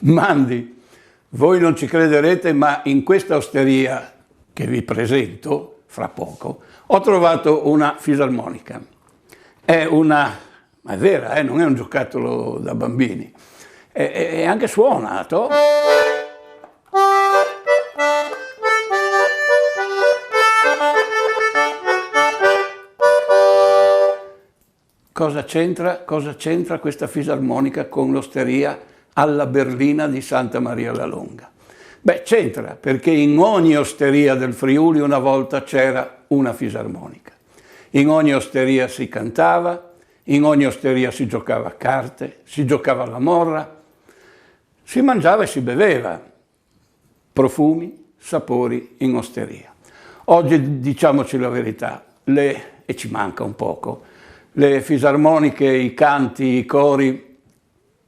Mandi, voi non ci crederete, ma in questa osteria che vi presento fra poco ho trovato una fisarmonica. Ma è vera, non è un giocattolo da bambini. È anche suonato. Cosa c'entra questa fisarmonica con l'osteria alla Berlina di Santa Maria la Longa? Beh, c'entra perché in ogni osteria del Friuli una volta c'era una fisarmonica. In ogni osteria si cantava, in ogni osteria si giocava a carte, si giocava alla morra, si mangiava e si beveva. Profumi, sapori in osteria. Oggi, diciamoci la verità, e ci manca un poco, le fisarmoniche, i canti, i cori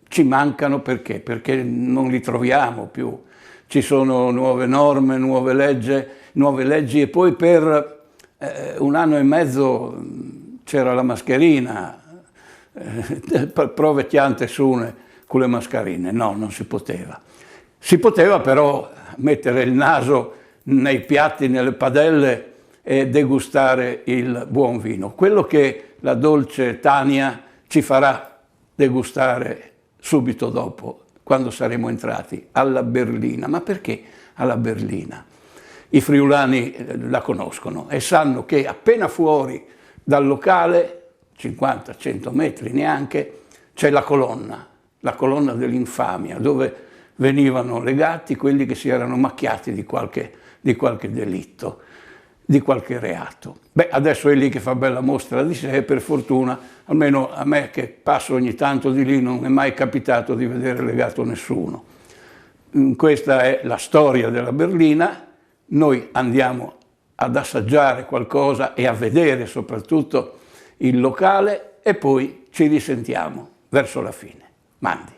ci mancano perché? Perché non li troviamo più. Ci sono nuove norme, nuove leggi e poi per un anno e mezzo c'era la mascherina, prove chiante sune con le mascherine. No, non si poteva. Si poteva però mettere il naso nei piatti, nelle padelle e degustare il buon vino. Quello che la dolce Tania ci farà degustare subito dopo, quando saremo entrati alla Berlina. Ma perché alla Berlina? I friulani la conoscono e sanno che appena fuori dal locale, 50-100 metri neanche, c'è la colonna dell'infamia, dove venivano legati quelli che si erano macchiati di qualche delitto, di qualche reato. Beh, adesso è lì che fa bella mostra di sé e per fortuna, almeno a me che passo ogni tanto di lì, non è mai capitato di vedere legato nessuno. Questa è la storia della Berlina, noi andiamo ad assaggiare qualcosa e a vedere soprattutto il locale e poi ci risentiamo verso la fine. Mandi.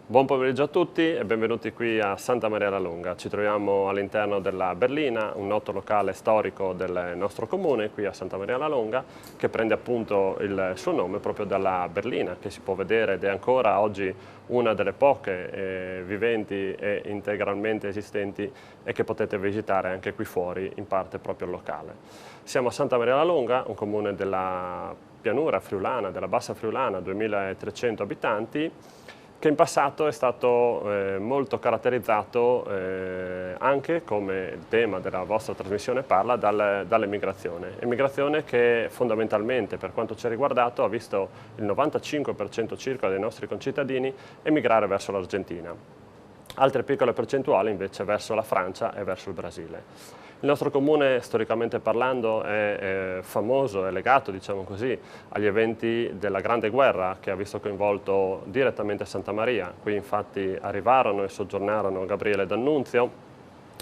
Buon pomeriggio a tutti e benvenuti qui a Santa Maria la Longa. Ci troviamo all'interno della Berlina, un noto locale storico del nostro comune, qui a Santa Maria la Longa, che prende appunto il suo nome proprio dalla Berlina, che si può vedere ed è ancora oggi una delle poche viventi e integralmente esistenti e che potete visitare anche qui fuori, in parte proprio il locale. Siamo a Santa Maria la Longa, un comune della pianura friulana, della bassa friulana, 2300 abitanti, che in passato è stato molto caratterizzato anche, come il tema della vostra trasmissione parla, dall'emigrazione. Emigrazione che fondamentalmente, per quanto ci ha riguardato, ha visto il 95% circa dei nostri concittadini emigrare verso l'Argentina. Altre piccole percentuali invece verso la Francia e verso il Brasile. Il nostro comune, storicamente parlando, è famoso, è legato, diciamo così, agli eventi della Grande Guerra che ha visto coinvolto direttamente Santa Maria. Qui infatti arrivarono e soggiornarono Gabriele D'Annunzio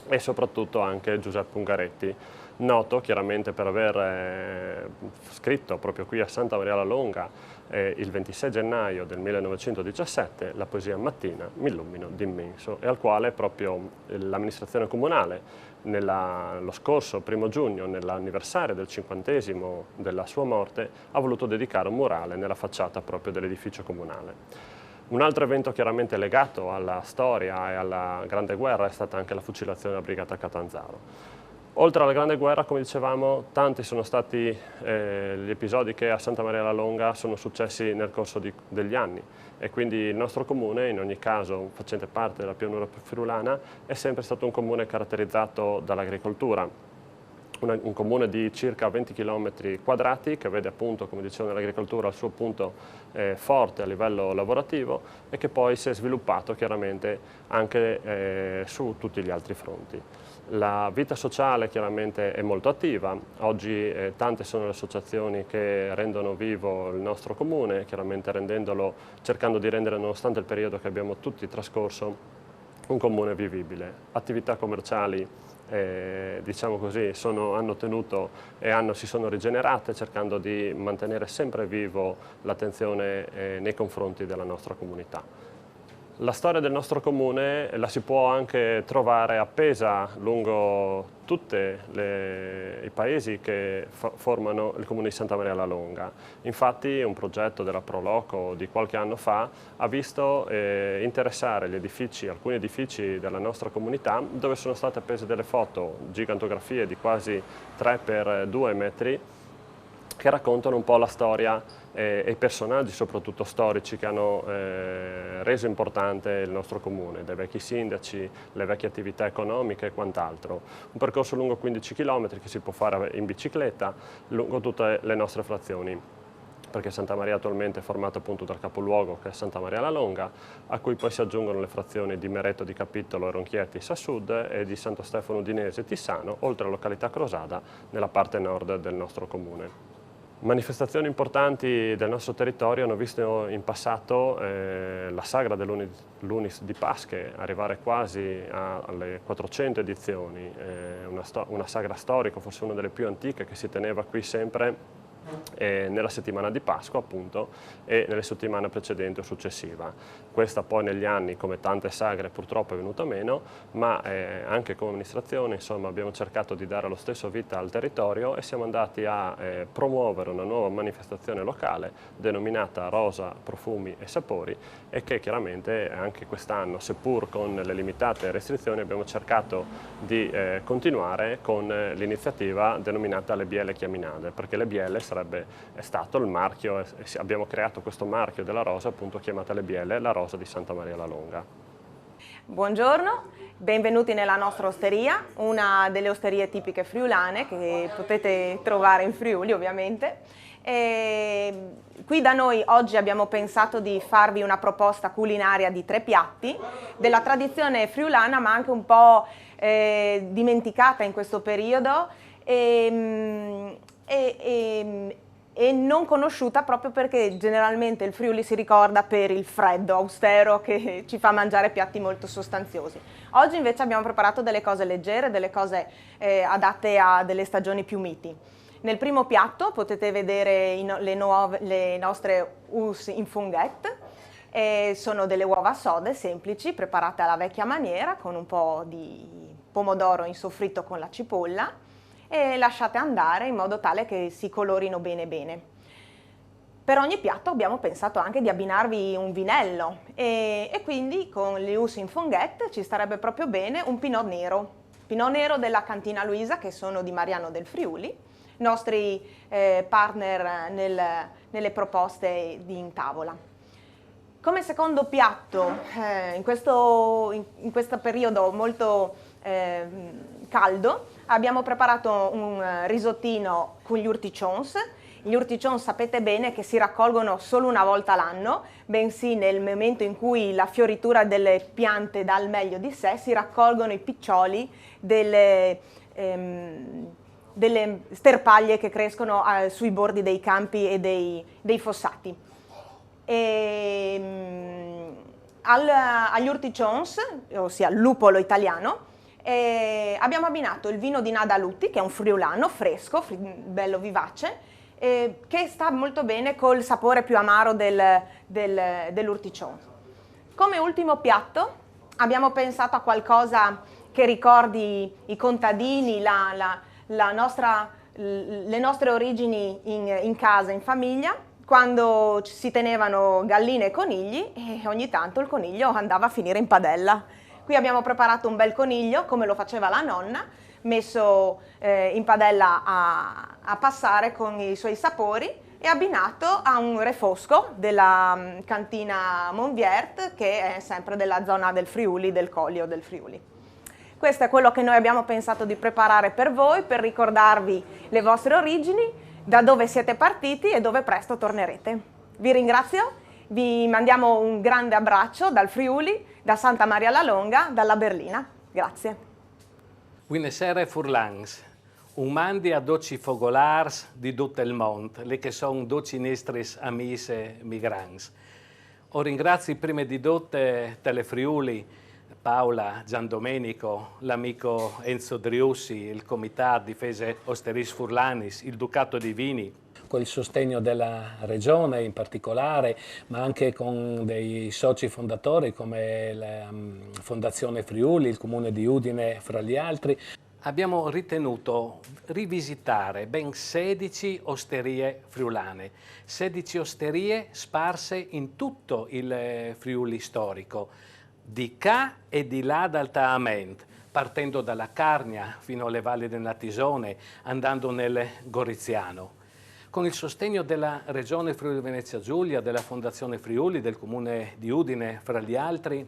e soprattutto anche Giuseppe Ungaretti, noto chiaramente per aver scritto proprio qui a Santa Maria la Longa il 26 gennaio del 1917 la poesia Mattina m'illumino d'immenso, e al quale proprio l'amministrazione comunale lo scorso 1° giugno, nell'anniversario del 50° della sua morte, ha voluto dedicare un murale nella facciata proprio dell'edificio comunale. Un altro evento chiaramente legato alla storia e alla Grande Guerra è stata anche la fucilazione della Brigata Catanzaro. Oltre alla Grande Guerra, come dicevamo, tanti sono stati gli episodi che a Santa Maria la Longa sono successi nel corso degli anni, e quindi il nostro comune, in ogni caso facente parte della pianura friulana, è sempre stato un comune caratterizzato dall'agricoltura. Un comune di circa 20 km quadrati che vede appunto, come dicevo, nell'agricoltura il suo punto forte a livello lavorativo e che poi si è sviluppato chiaramente anche su tutti gli altri fronti. La vita sociale chiaramente è molto attiva, oggi tante sono le associazioni che rendono vivo il nostro comune, chiaramente cercando di rendere, nonostante il periodo che abbiamo tutti trascorso, un comune vivibile. Attività commerciali diciamo così, hanno tenuto e si sono rigenerate, cercando di mantenere sempre vivo l'attenzione nei confronti della nostra comunità. La storia del nostro comune la si può anche trovare appesa lungo tutti i paesi che formano il comune di Santa Maria la Longa. Infatti un progetto della Proloco di qualche anno fa ha visto interessare gli edifici, alcuni edifici della nostra comunità, dove sono state appese delle foto, gigantografie di quasi 3 per 2 metri, che raccontano un po' la storia e i personaggi, soprattutto storici, che hanno reso importante il nostro comune, dai vecchi sindaci, le vecchie attività economiche e quant'altro. Un percorso lungo 15 km che si può fare in bicicletta lungo tutte le nostre frazioni, perché Santa Maria attualmente è formata appunto dal capoluogo, che è Santa Maria la Longa, a cui poi si aggiungono le frazioni di Mereto di Capittolo e Ronchietti Sassud e di Santo Stefano Udinese e Tissano, oltre alla località Crosada nella parte nord del nostro comune. Manifestazioni importanti del nostro territorio hanno visto in passato la sagra dell'Unis di Pasche arrivare quasi alle 400 edizioni, una sagra storica, forse una delle più antiche, che si teneva qui sempre nella settimana di Pasqua appunto e nelle settimane precedenti o successiva. Questa poi negli anni, come tante sagre, purtroppo è venuta meno, ma anche come amministrazione insomma abbiamo cercato di dare lo stesso vita al territorio e siamo andati a promuovere una nuova manifestazione locale denominata Rosa, Profumi e Sapori, e che chiaramente anche quest'anno, seppur con le limitate restrizioni, abbiamo cercato di continuare con l'iniziativa denominata Le Bielle Chiaminade, perché Le Bielle sarebbe stato il marchio, e abbiamo creato questo marchio della rosa appunto chiamata Le Bielle, la rosa di Santa Maria la Longa. Buongiorno, benvenuti nella nostra osteria, una delle osterie tipiche friulane che potete trovare in Friuli ovviamente. Qui da noi oggi abbiamo pensato di farvi una proposta culinaria di 3 piatti della tradizione friulana, ma anche un po' dimenticata in questo periodo e non conosciuta proprio perché generalmente il Friuli si ricorda per il freddo austero che ci fa mangiare piatti molto sostanziosi. Oggi invece abbiamo preparato delle cose leggere, delle cose adatte a delle stagioni più miti. Nel primo piatto potete vedere le nostre ous in funguette. Sono delle uova sode semplici preparate alla vecchia maniera con un po' di pomodoro in soffritto con la cipolla e lasciate andare in modo tale che si colorino bene bene. Per ogni piatto abbiamo pensato anche di abbinarvi un vinello e quindi con le ous in funguette ci starebbe proprio bene un Pinot Nero della Cantina Luisa, che sono di Mariano del Friuli, nostri partner nelle proposte in tavola. Come secondo piatto, in questo periodo molto caldo, abbiamo preparato un risottino con gli urtichons. Gli urtichons sapete bene che si raccolgono solo una volta l'anno, bensì nel momento in cui la fioritura delle piante dà il meglio di sé, si raccolgono i piccioli delle sterpaglie che crescono sui bordi dei campi e dei fossati. Agli urtichons, ossia il lupolo italiano, abbiamo abbinato il vino di Nadalutti, che è un friulano fresco, bello vivace, che sta molto bene col sapore più amaro dell'urtichon. Come ultimo piatto abbiamo pensato a qualcosa che ricordi i contadini, le nostre origini in casa, in famiglia, quando si tenevano galline e conigli e ogni tanto il coniglio andava a finire in padella. Qui abbiamo preparato un bel coniglio, come lo faceva la nonna, messo in padella a passare con i suoi sapori e abbinato a un refosco della cantina Monviert, che è sempre della zona del Friuli, del Collio del Friuli. Questo è quello che noi abbiamo pensato di preparare per voi, per ricordarvi le vostre origini, da dove siete partiti e dove presto tornerete. Vi ringrazio, vi mandiamo un grande abbraccio dal Friuli, da Santa Maria la Longa, dalla Berlina. Grazie. Buonasera Furlangs, un mandi a 12 fogolars di tutto il mondo, le che sono 12 nostri amici migranti. Ringrazio prima di tutto Tele Friuli, Paola, Gian Domenico, l'amico Enzo Driussi, il Comitato Difese Osteris Furlanis, il Ducato di Vini, con il sostegno della Regione in particolare, ma anche con dei soci fondatori come la Fondazione Friuli, il Comune di Udine fra gli altri, abbiamo ritenuto rivisitare ben 16 osterie friulane, 16 osterie sparse in tutto il Friuli storico, di qua e di là d'Alta Ament, partendo dalla Carnia fino alle valli del Natisone, andando nel Goriziano. Con il sostegno della Regione Friuli Venezia Giulia, della Fondazione Friuli, del Comune di Udine, fra gli altri,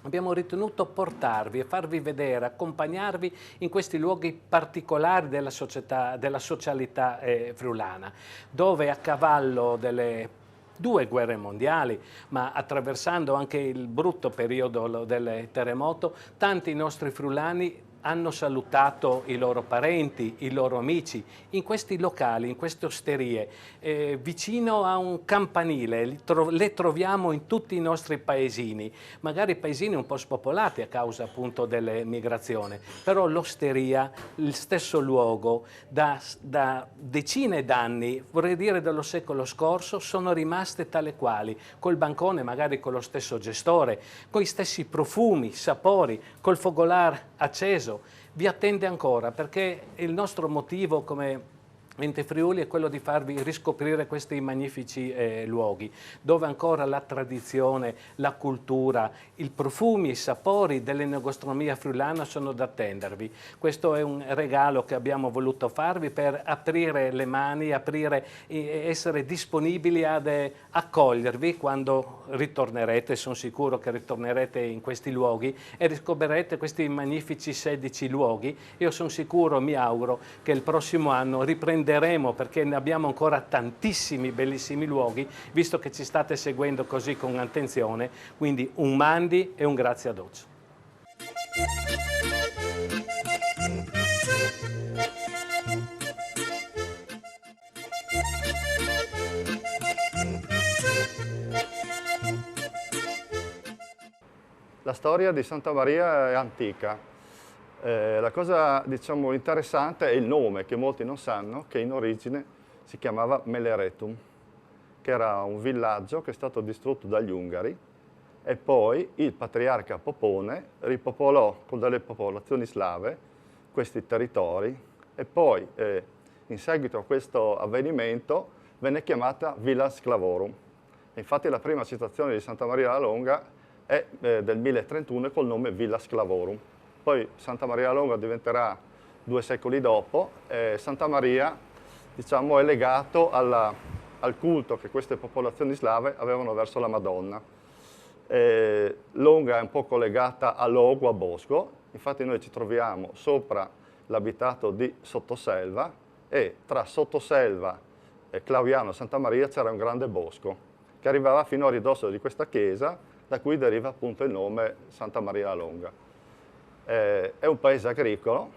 abbiamo ritenuto portarvi e farvi vedere, accompagnarvi in questi luoghi particolari della socialità friulana, dove a cavallo delle 2 guerre mondiali, ma attraversando anche il brutto periodo del terremoto, tanti nostri friulani hanno salutato i loro parenti, i loro amici, in questi locali, in queste osterie, vicino a un campanile. Le troviamo in tutti i nostri paesini, magari paesini un po' spopolati a causa appunto delle migrazioni, però l'osteria, il stesso luogo, da decine d'anni, vorrei dire dello secolo scorso, sono rimaste tale quali, col bancone magari con lo stesso gestore, con gli stessi profumi, sapori, col fogolar acceso. Vi attende ancora, perché il nostro motivo come Ente Friuli è quello di farvi riscoprire questi magnifici luoghi, dove ancora la tradizione, la cultura, i profumi, i sapori dell'enogastronomia friulana sono da attendervi. Questo è un regalo che abbiamo voluto farvi per aprire le mani, essere disponibili ad accogliervi quando ritornerete. Sono sicuro che ritornerete in questi luoghi e riscoprirete questi magnifici 16 luoghi. Io sono sicuro, mi auguro, che il prossimo anno riprenderemo, perché ne abbiamo ancora tantissimi bellissimi luoghi, visto che ci state seguendo così con attenzione. Quindi un mandi e un grazie ad oggi. La storia di Santa Maria è antica. La cosa, diciamo, interessante è il nome, che molti non sanno, che in origine si chiamava Meleretum, che era un villaggio che è stato distrutto dagli Ungari, e poi il patriarca Popone ripopolò con delle popolazioni slave questi territori, e poi in seguito a questo avvenimento venne chiamata Villa Sclavorum. Infatti la prima citazione di Santa Maria la Longa è del 1031 col nome Villa Sclavorum. Poi Santa Maria la Longa diventerà 2 secoli dopo. Santa Maria, diciamo, è legato al culto che queste popolazioni slave avevano verso la Madonna. Longa è un po' collegata a Logo, a bosco. Infatti noi ci troviamo sopra l'abitato di Sottoselva, e tra Sottoselva e Clauiano Santa Maria c'era un grande bosco che arrivava fino a ridosso di questa chiesa, da cui deriva appunto il nome Santa Maria la Longa. È un paese agricolo,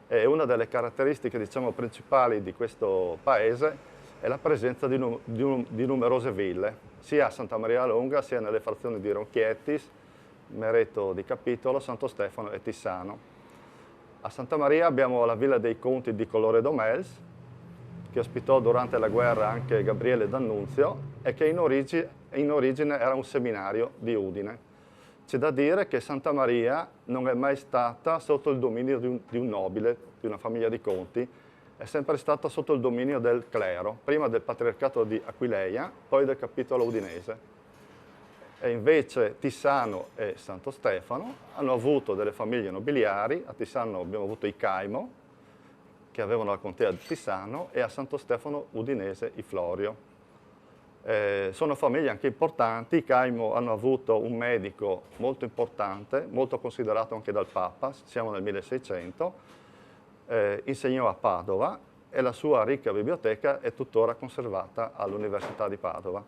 e una delle caratteristiche, diciamo, principali di questo paese è la presenza di numerose ville, sia a Santa Maria la Longa, sia nelle frazioni di Ronchiettis, Mereto di Capitolo, Santo Stefano e Tissano. A Santa Maria abbiamo la villa dei Conti di Colloredo-Mels, che ospitò durante la guerra anche Gabriele D'Annunzio, e che in origine era un seminario di Udine. C'è da dire che Santa Maria non è mai stata sotto il dominio di un nobile, di una famiglia di conti, è sempre stata sotto il dominio del clero, prima del patriarcato di Aquileia, poi del capitolo udinese. E invece Tissano e Santo Stefano hanno avuto delle famiglie nobiliari. A Tissano abbiamo avuto i Caimo, che avevano la contea di Tissano, e a Santo Stefano udinese i Florio. Sono famiglie anche importanti. I Caimo hanno avuto un medico molto importante, molto considerato anche dal Papa, siamo nel 1600, insegnò a Padova, e la sua ricca biblioteca è tuttora conservata all'Università di Padova.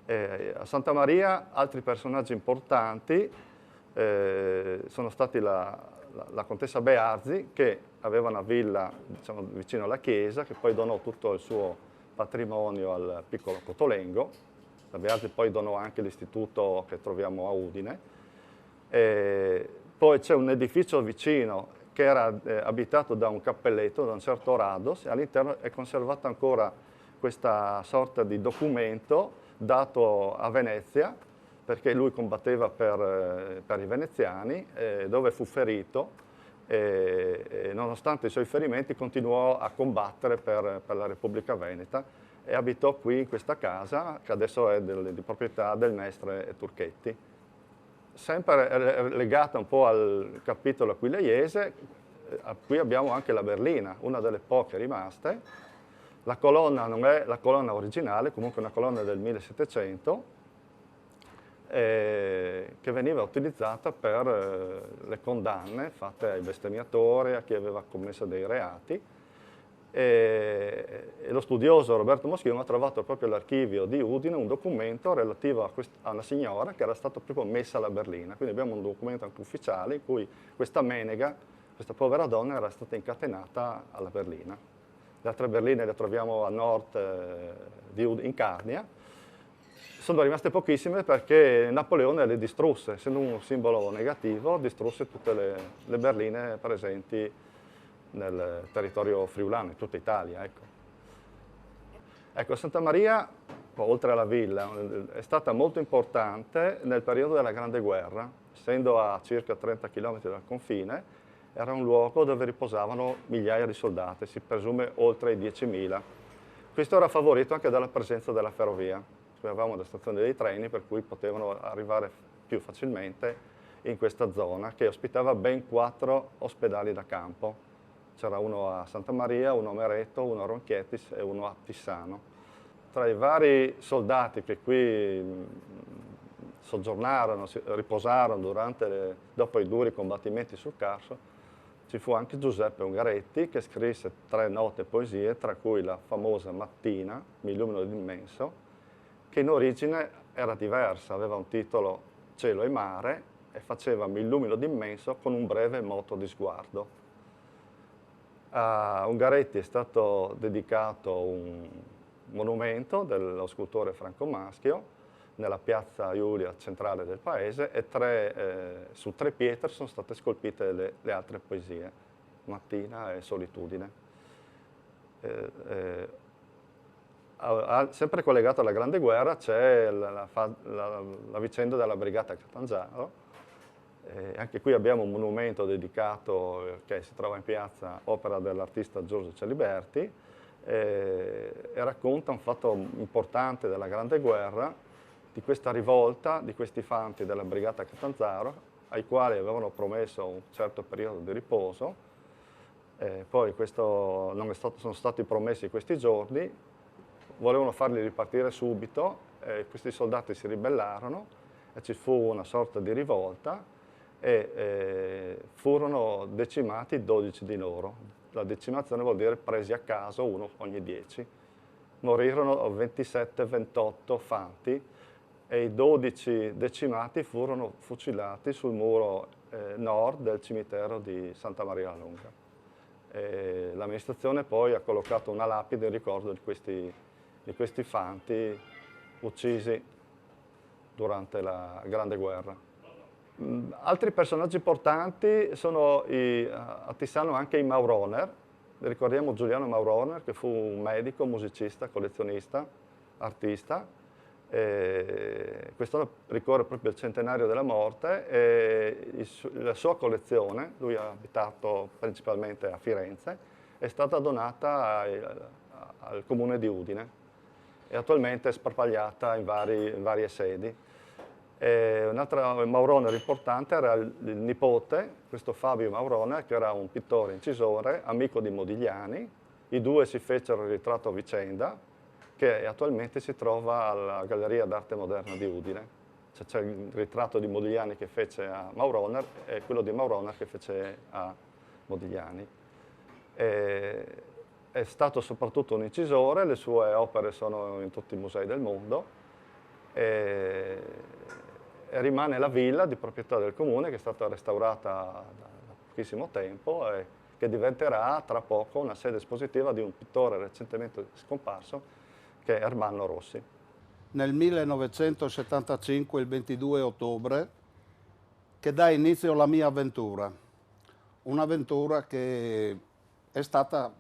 A Santa Maria altri personaggi importanti sono stati la contessa Bearzi, che aveva una villa, diciamo, vicino alla chiesa, che poi donò tutto il suo patrimonio al piccolo Cotolengo. La Bearzi poi donò anche l'istituto che troviamo a Udine. Poi c'è un edificio vicino, che che era abitato da un cappelletto, da un certo Rados, e all'interno è conservata ancora questa sorta di documento dato a Venezia, perché lui combatteva per i veneziani, dove fu ferito e nonostante i suoi ferimenti continuò a combattere per la Repubblica Veneta e abitò qui in questa casa che adesso è di proprietà del mestre Turchetti. Sempre legata un po' al capitolo aquileiese, qui abbiamo anche la berlina, una delle poche rimaste. La colonna non è la colonna originale, comunque una colonna del 1700, che veniva utilizzata per le condanne fatte ai bestemmiatori, a chi aveva commesso dei reati. E lo studioso Roberto Moschino ha trovato proprio all'archivio di Udine un documento relativo a una signora che era stata proprio messa alla berlina. Quindi abbiamo un documento anche ufficiale in cui questa menega, questa povera donna, era stata incatenata alla berlina. Le altre berline le troviamo a nord in Carnia. Sono rimaste pochissime perché Napoleone le distrusse, essendo un simbolo negativo, distrusse tutte le berline presenti nel territorio friulano, in tutta Italia. Ecco, Santa Maria, oltre alla villa, è stata molto importante nel periodo della Grande Guerra, essendo a circa 30 km dal confine, era un luogo dove riposavano migliaia di soldati, si presume oltre i 10.000. Questo era favorito anche dalla presenza della ferrovia. Avevamo la stazione dei treni per cui potevano arrivare più facilmente in questa zona che ospitava ben 4 ospedali da campo. C'era uno a Santa Maria, uno a Meretto, uno a Ronchietis e uno a Tissano. Tra i vari soldati che qui soggiornarono, riposarono dopo i duri combattimenti sul Carso, ci fu anche Giuseppe Ungaretti che scrisse 3 note poesie, tra cui la famosa Mattina, mi illumino d'immenso, che in origine era diversa, aveva un titolo Cielo e mare e faceva Mi illumino d'immenso con un breve moto di sguardo. A Ungaretti è stato dedicato un monumento dello scultore Franco Maschio nella piazza Iulia centrale del paese e su 3 pietre sono state scolpite le altre poesie, Mattina e Solitudine. Sempre collegato alla Grande Guerra c'è la vicenda della Brigata Catanzaro. Anche qui abbiamo un monumento dedicato che si trova in piazza, opera dell'artista Giorgio Celiberti, e racconta un fatto importante della Grande Guerra, di questa rivolta, di questi fanti della Brigata Catanzaro, ai quali avevano promesso un certo periodo di riposo. Poi sono stati promessi questi giorni, volevano farli ripartire subito, questi soldati si ribellarono e ci fu una sorta di rivolta e furono decimati 12 di loro. La decimazione vuol dire presi a caso, uno ogni 10. Morirono 27-28 fanti e i 12 decimati furono fucilati sul muro nord del cimitero di Santa Maria la Lunga. L'amministrazione poi ha collocato una lapide in ricordo di questi fanti uccisi durante la Grande Guerra. Altri personaggi importanti sono a Tissano anche i Mauroner. Ricordiamo Giuliano Mauroner, che fu un medico, musicista, collezionista, artista. Quest'anno ricorre proprio il centenario della morte e la sua collezione, lui ha abitato principalmente a Firenze, è stata donata al comune di Udine e attualmente è sparpagliata in varie sedi. Un altro Mauroner importante era il nipote, questo Fabio Mauroner, che era un pittore incisore, amico di Modigliani. I due si fecero il ritratto a vicenda, che attualmente si trova alla Galleria d'Arte Moderna di Udine. C'è il ritratto di Modigliani che fece a Mauroner e quello di Mauroner che fece a Modigliani. È stato soprattutto un incisore, le sue opere sono in tutti i musei del mondo e rimane la villa di proprietà del comune che è stata restaurata da pochissimo tempo e che diventerà tra poco una sede espositiva di un pittore recentemente scomparso che è Ermanno Rossi. Nel 1975, il 22 ottobre, che dà inizio alla mia avventura. un'avventura che è stata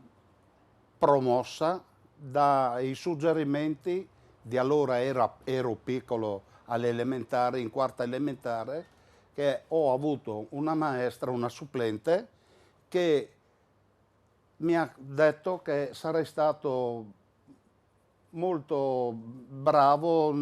promossa dai suggerimenti di allora ero piccolo alle elementari, in quarta elementare, che ho avuto una maestra, una supplente, che mi ha detto che sarei stato molto bravo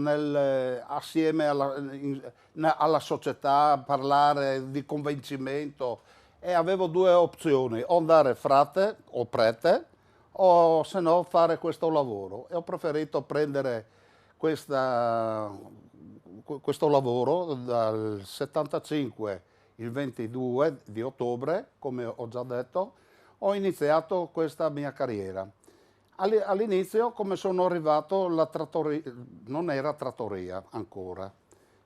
assieme alla società, a parlare di convincimento, e avevo due opzioni: o andare frate o prete, o se no fare questo lavoro. E ho preferito prendere questo lavoro dal 75, il 22 di ottobre, come ho già detto, ho iniziato questa mia carriera. All'inizio, come sono arrivato, la trattoria non era trattoria ancora,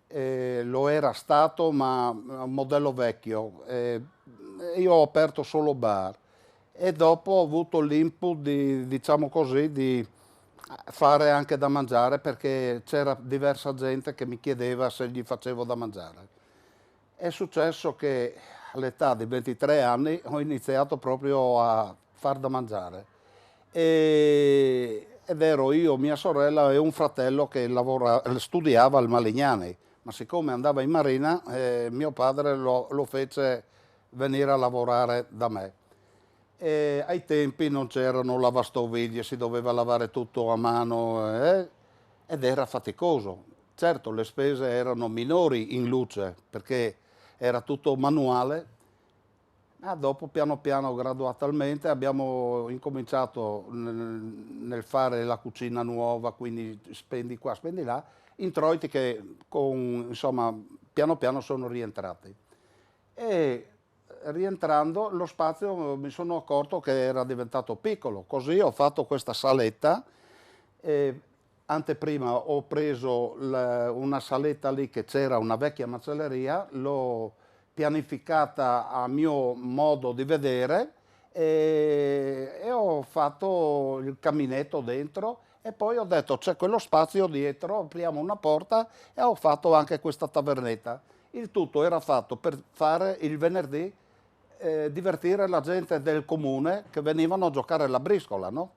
lo era stato, ma un modello vecchio. Io ho aperto solo bar e dopo ho avuto l'input di, diciamo così, di fare anche da mangiare, perché c'era diversa gente che mi chiedeva se gli facevo da mangiare. È successo che all'età di 23 anni ho iniziato proprio a far da mangiare. Ed ero io, mia sorella e un fratello che studiava al Malignani, ma siccome andava in marina, mio padre lo fece venire a lavorare da me. Ai tempi non c'erano lavastoviglie, si doveva lavare tutto a mano, ed era faticoso. Certo, le spese erano minori in luce perché era tutto manuale. Dopo, piano piano, gradualmente, abbiamo incominciato nel fare la cucina nuova, quindi spendi qua, spendi là, introiti che insomma, piano piano sono rientrati. E rientrando, lo spazio mi sono accorto che era diventato piccolo, così ho fatto questa saletta. Anteprima ho preso una saletta lì che c'era, una vecchia macelleria, l'ho pianificata a mio modo di vedere e ho fatto il caminetto dentro, e poi ho detto c'è quello spazio dietro, apriamo una porta, e ho fatto anche questa tavernetta. Il tutto era fatto per fare il venerdì, divertire la gente del comune che venivano a giocare alla briscola, no?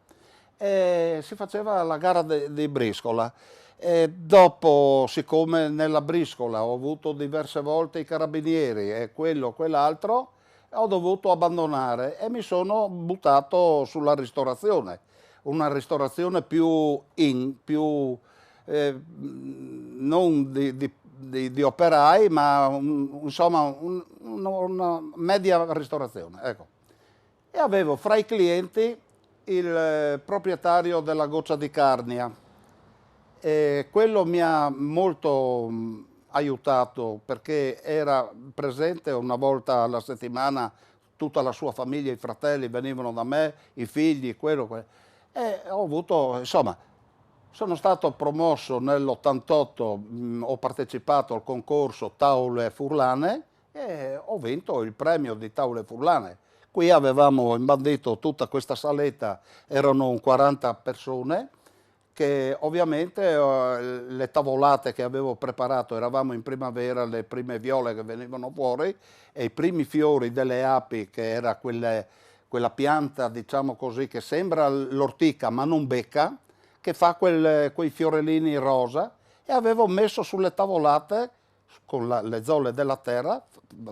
E si faceva la gara di briscola. E dopo, siccome nella briscola ho avuto diverse volte i carabinieri e quello, quell'altro, ho dovuto abbandonare e mi sono buttato sulla ristorazione. Una ristorazione più non di operai, ma insomma una media ristorazione. Ecco. E avevo fra i clienti il proprietario della Goccia di Carnia. Quello mi ha molto aiutato, perché era presente una volta alla settimana, tutta la sua famiglia, i fratelli venivano da me, i figli, quello. E ho avuto, insomma, sono stato promosso nell'88, ho partecipato al concorso Tavole Furlane e ho vinto il premio di Tavole Furlane. Qui avevamo imbandito tutta questa saletta, erano 40 persone, che ovviamente le tavolate che avevo preparato, eravamo in primavera, le prime viole che venivano fuori e i primi fiori delle api, che era quella pianta, diciamo così, che sembra l'ortica ma non becca, che fa quei fiorellini rosa, e avevo messo sulle tavolate con le zolle della terra,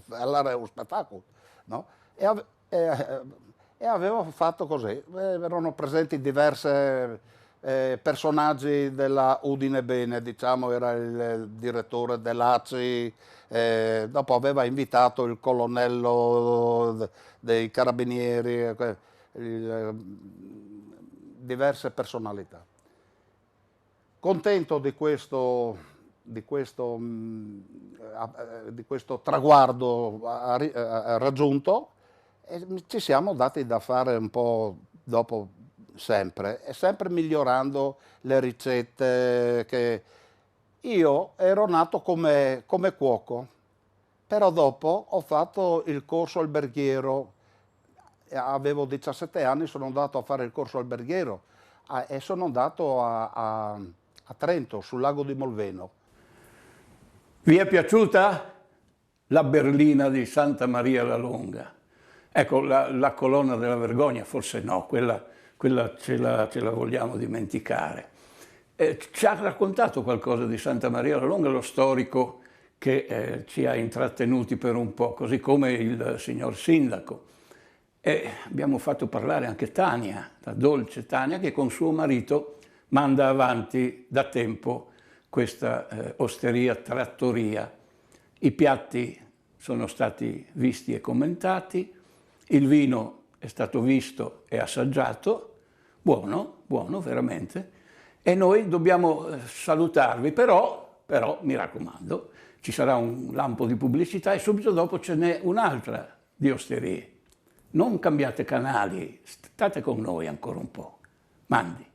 era uno spettacolo, no? E avevo fatto così, erano presenti diverse personaggi della Udine Bene, diciamo, era il direttore dell'ACI, dopo aveva invitato il colonnello dei carabinieri, diverse personalità. Contento di questo traguardo raggiunto, e ci siamo dati da fare un po' dopo, sempre, e sempre migliorando le ricette. Che io ero nato come cuoco, però dopo ho fatto il corso alberghiero, avevo 17 anni, sono andato a fare il corso alberghiero e sono andato a Trento, sul lago di Molveno. Vi è piaciuta la berlina di Santa Maria la Longa? Ecco, la colonna della vergogna, forse no, quella ce la vogliamo dimenticare. Ci ha raccontato qualcosa di Santa Maria la Longa, lo storico che ci ha intrattenuti per un po', così come il signor Sindaco. E abbiamo fatto parlare anche Tania, la dolce Tania, che con suo marito manda avanti da tempo questa osteria trattoria. I piatti sono stati visti e commentati, il vino è stato visto e assaggiato, buono, buono veramente, e noi dobbiamo salutarvi, però mi raccomando, ci sarà un lampo di pubblicità e subito dopo ce n'è un'altra di osterie. Non cambiate canali, state con noi ancora un po'. Mandi.